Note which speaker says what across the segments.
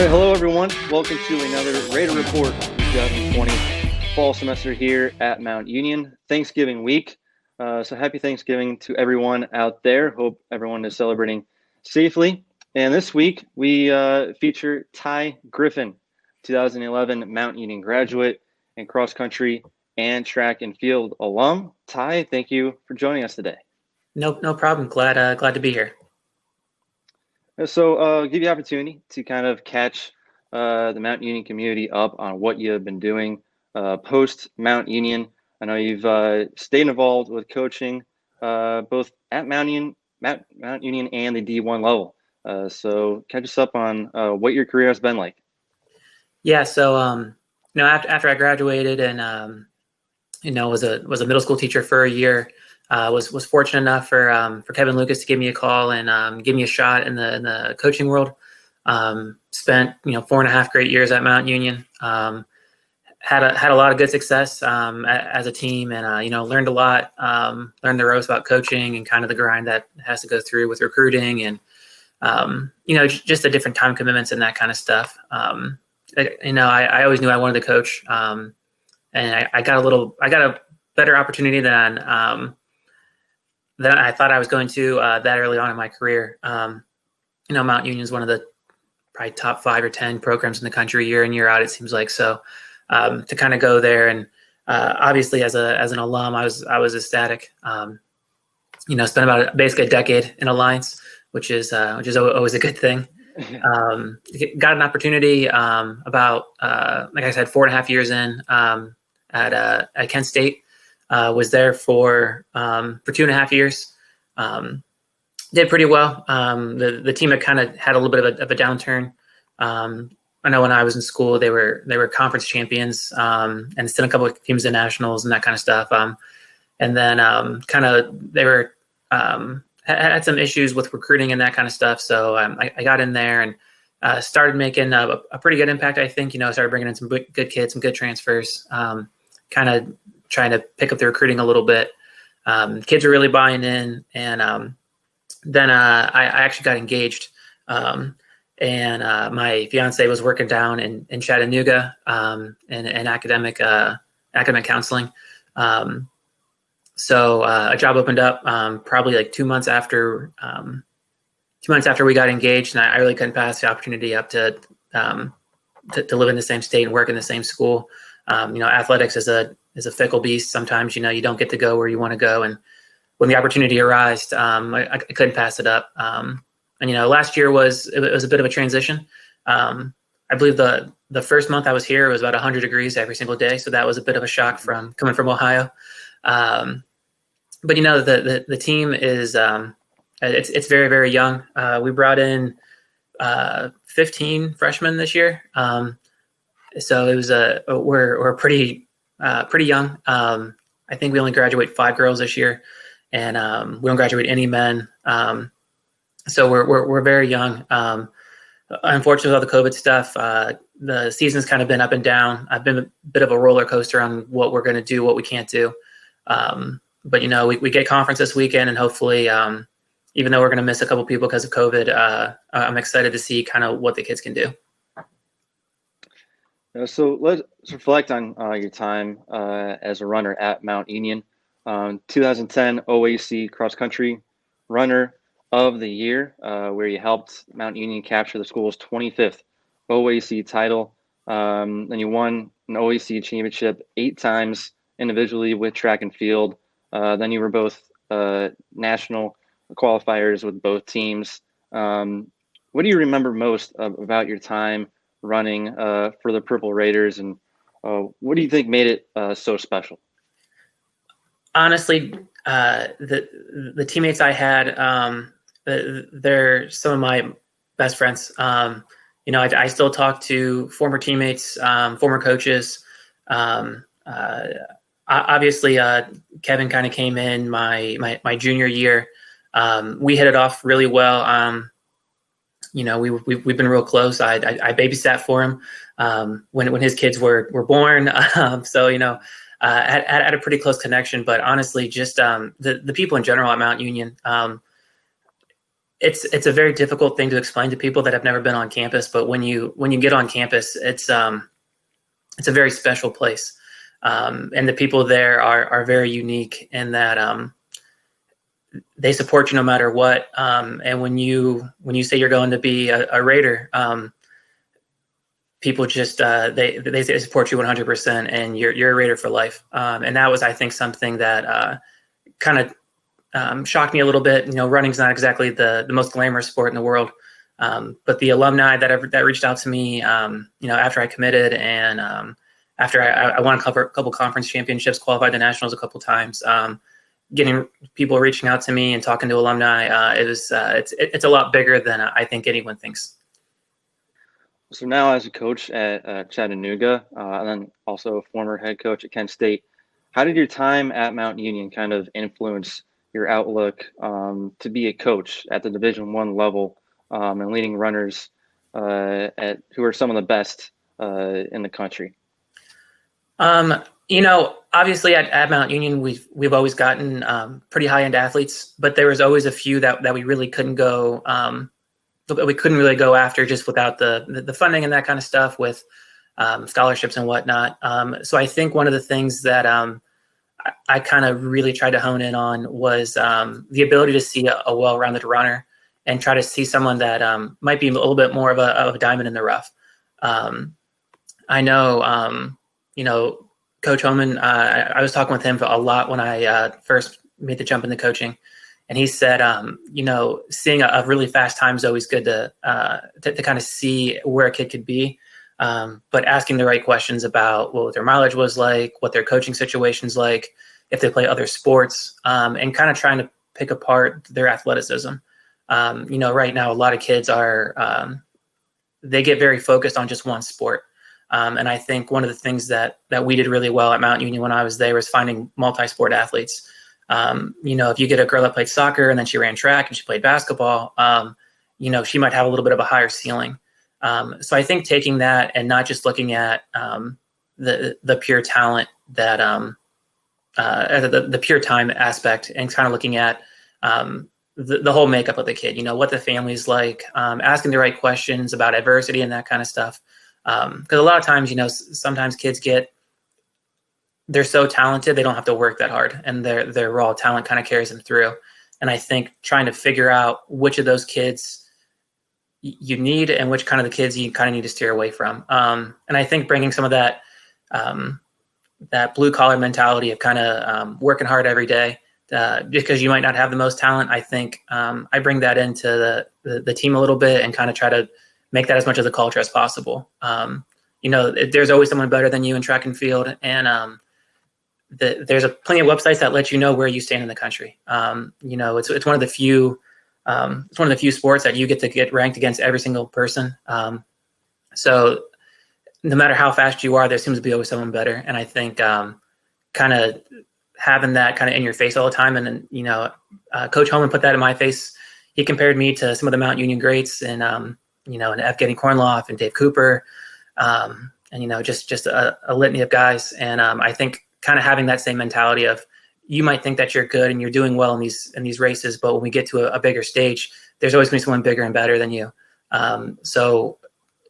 Speaker 1: All right, hello everyone. Welcome to another Raider Report 2020 fall semester here at Mount Union. Thanksgiving week. So happy Thanksgiving to everyone out there. Hope everyone is celebrating safely. And this week we feature Ty Griffin, 2011 Mount Union graduate and cross country and track and field alum. Ty, thank you for joining us today.
Speaker 2: No problem. Glad to be here.
Speaker 1: So give you the opportunity to kind of catch the Mount Union community up on what you have been doing post Mount Union. I know you've stayed involved with coaching both at Mount Union and the D1 level. So catch us up on what your career has been like.
Speaker 2: Yeah. So after I graduated and was a middle school teacher for a year. Was fortunate enough for Kevin Lucas to give me a call and give me a shot in the coaching world. Spent 4.5 great years at Mount Union. Had a lot of good success as a team, and learned a lot. Learned the ropes about coaching and kind of the grind that has to go through with recruiting and just the different time commitments and that kind of stuff. I always knew I wanted to coach, and I got a better opportunity than I thought I was going to that early on in my career. Mount Union is one of the probably top 5 or 10 programs in the country year in, year out, it seems like. So to kind of go there and obviously as an alum, I was ecstatic. Spent about basically a decade in Alliance, which is always a good thing. Got an opportunity about like I said, 4.5 years in at Kent State. Was there for 2.5 years. Did pretty well. The team had kind of had a little bit of a downturn. I know when I was in school, they were conference champions and sent a couple of teams to nationals and that kind of stuff. And then kind of they were had some issues with recruiting and that kind of stuff. So I got in there and started making a pretty good impact. I think started bringing in some good kids, some good transfers. Kind of trying to pick up the recruiting a little bit. Kids are really buying in. And then I actually got engaged. And my fiance was working down in Chattanooga in academic counseling. So a job opened up probably like 2 months after we got engaged. And I really couldn't pass the opportunity up to live in the same state and work in the same school. Athletics is a fickle beast. Sometimes, you don't get to go where you want to go. And when the opportunity arose, I couldn't pass it up. And last year was a bit of a transition. I believe the first month I was here, it was about 100 degrees every single day. So that was a bit of a shock coming from Ohio. But the team is, it's very, very young. We brought in 15 freshmen this year. So it was we're pretty young. I think we only graduate 5 girls this year, and we don't graduate any men. So we're very young. Unfortunately, with all the COVID stuff, the season's kind of been up and down. I've been a bit of a roller coaster on what we're going to do, what we can't do. But we get conference this weekend, and hopefully, even though we're going to miss a couple people because of COVID, I'm excited to see kind of what the kids can do.
Speaker 1: So let's reflect on your time as a runner at Mount Union. 2010 OAC cross country runner of the year, where you helped Mount Union capture the school's 25th OAC title. Then you won an OAC championship 8 times individually with track and field. Then you were both national qualifiers with both teams. What do you remember most about your time running for the Purple Raiders, and what do you think made it so special?
Speaker 2: Honestly, the teammates I had, they're some of my best friends. I still talk to former teammates, former coaches. Obviously, Kevin kind of came in my junior year. We hit it off really well. We've been real close. I babysat for him when his kids were born. So had a pretty close connection. But honestly, just the people in general at Mount Union, it's a very difficult thing to explain to people that have never been on campus. But when you get on campus, it's a very special place, and the people there are very unique in that they support you no matter what. And when you say you're going to be a Raider, people just they support you 100%, and you're a Raider for life. And that was, I think, something that kind of shocked me a little bit. Running's not exactly the most glamorous sport in the world, but the alumni that reached out to me, after I committed, and after I won a couple conference championships, qualified to nationals a couple times, getting people reaching out to me and talking to alumni, it's a lot bigger than I think anyone thinks.
Speaker 1: So now, as a coach at Chattanooga, and then also a former head coach at Kent State, how did your time at Mount Union kind of influence your outlook to be a coach at the Division I level, and leading runners who are some of the best in the country?
Speaker 2: Obviously at Mount Union, we've always gotten pretty high end athletes, but there was always a few that we really couldn't go. We couldn't really go after just without the funding and that kind of stuff with scholarships and whatnot. So I think one of the things that I kind of really tried to hone in on was the ability to see a well-rounded runner and try to see someone that might be a little bit more of a diamond in the rough. I know, Coach Homan, I was talking with him a lot when I first made the jump into coaching. And he said, seeing a really fast time is always good to kind of see where a kid could be, but asking the right questions about what their mileage was like, what their coaching situation's like, if they play other sports, and kind of trying to pick apart their athleticism. Right now, a lot of kids they get very focused on just one sport. And I think one of the things that we did really well at Mount Union when I was there was finding multi-sport athletes. If you get a girl that played soccer and then she ran track and she played basketball, she might have a little bit of a higher ceiling. So I think taking that and not just looking at the pure talent that the pure time aspect, and kind of looking at the whole makeup of the kid, what the family's like, asking the right questions about adversity and that kind of stuff. Because a lot of times, sometimes kids they're so talented, they don't have to work that hard, and their raw talent kind of carries them through. And I think trying to figure out which of those kids you need and which kind of the kids you kind of need to steer away from. And I think bringing some of that blue collar mentality of kind of working hard every day, because you might not have the most talent. I think I bring that into the team a little bit and kind of try to make that as much of the culture as possible. There's always someone better than you in track and field, and there's plenty of websites that let you know where you stand in the country. It's one of the few sports that you get to get ranked against every single person. So no matter how fast you are, there seems to be always someone better. And I think kind of having that kind of in your face all the time. And then, Coach Holman put that in my face. He compared me to some of the Mount Union greats, and and Evgeny Kornloff and Dave Cooper, and just a litany of guys. And I think kind of having that same mentality of, you might think that you're good and you're doing well in these races, but when we get to a bigger stage, there's always going to be someone bigger and better than you. So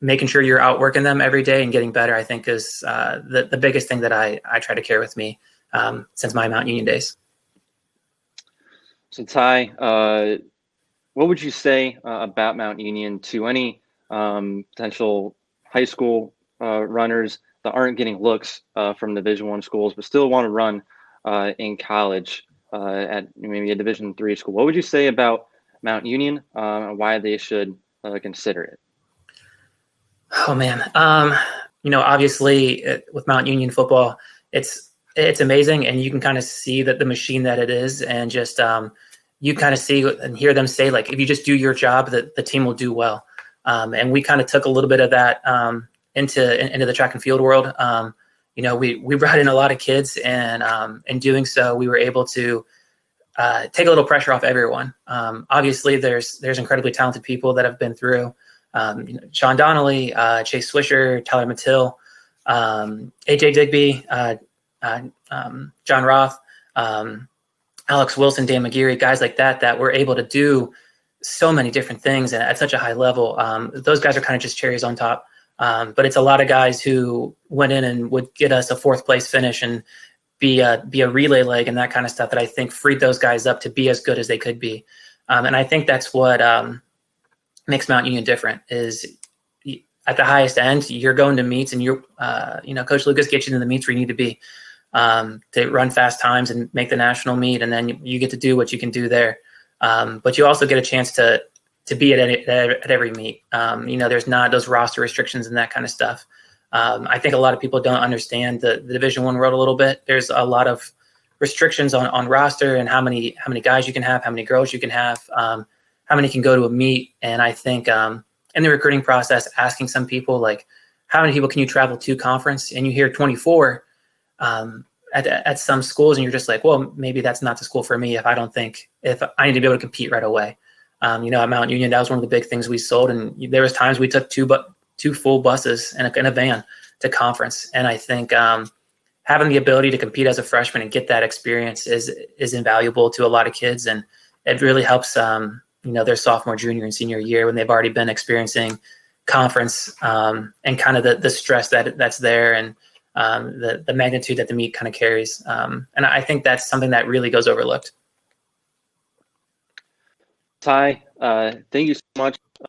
Speaker 2: making sure you're outworking them every day and getting better, I think, is the biggest thing that I try to carry with me since my Mount Union days.
Speaker 1: So Ty, what would you say about Mount Union to any potential high school runners that aren't getting looks from Division I schools, but still want to run in college at maybe a Division III school? What would you say about Mount Union and why they should consider it?
Speaker 2: Oh man, obviously with Mount Union football, it's amazing, and you can kind of see that the machine that it is, and just you kind of see and hear them say, like, if you just do your job, that the team will do well. And we kind of took a little bit of that into the track and field world. We brought in a lot of kids, and in doing so, we were able to take a little pressure off everyone. Obviously, there's incredibly talented people that have been through. Sean Donnelly, Chase Swisher, Tyler Mattill, AJ Digby, John Roth, Alex Wilson, Dan McGeary, guys like that were able to do so many different things and at such a high level. Those guys are kind of just cherries on top. But it's a lot of guys who went in and would get us a 4th place finish and be a relay leg and that kind of stuff that I think freed those guys up to be as good as they could be. And I think that's what makes Mount Union different is at the highest end, you're going to meets and you're, Coach Lucas gets you to the meets where you need to be to run fast times and make the national meet. And then you get to do what you can do there. But you also get a chance to be at every meet. There's not those roster restrictions and that kind of stuff. I think a lot of people don't understand the Division I world a little bit. There's a lot of restrictions on roster and how many guys you can have, how many girls you can have, how many can go to a meet. And I think in the recruiting process, asking some people like, how many people can you travel to conference? And you hear 24 at some schools, and you're just like, well, maybe that's not the school for me if I need to be able to compete right away. At Mount Union, that was one of the big things we sold. And there was times we took two full buses in a van to conference. And I think having the ability to compete as a freshman and get that experience is invaluable to a lot of kids. And it really helps, their sophomore, junior, and senior year when they've already been experiencing conference and kind of the stress that's there and the magnitude that the meet kind of carries. And I think that's something that really goes overlooked.
Speaker 1: Ty, thank you so much for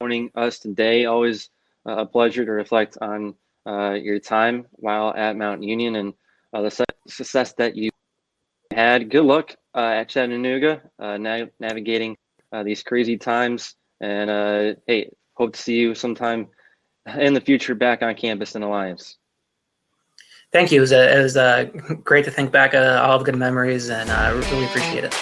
Speaker 1: joining us today. Always a pleasure to reflect on your time while at Mount Union and the success that you had. Good luck at Chattanooga, navigating these crazy times. And hey, hope to see you sometime in the future back on campus in Alliance.
Speaker 2: Thank you. It was great to think back all the good memories, and I really appreciate it.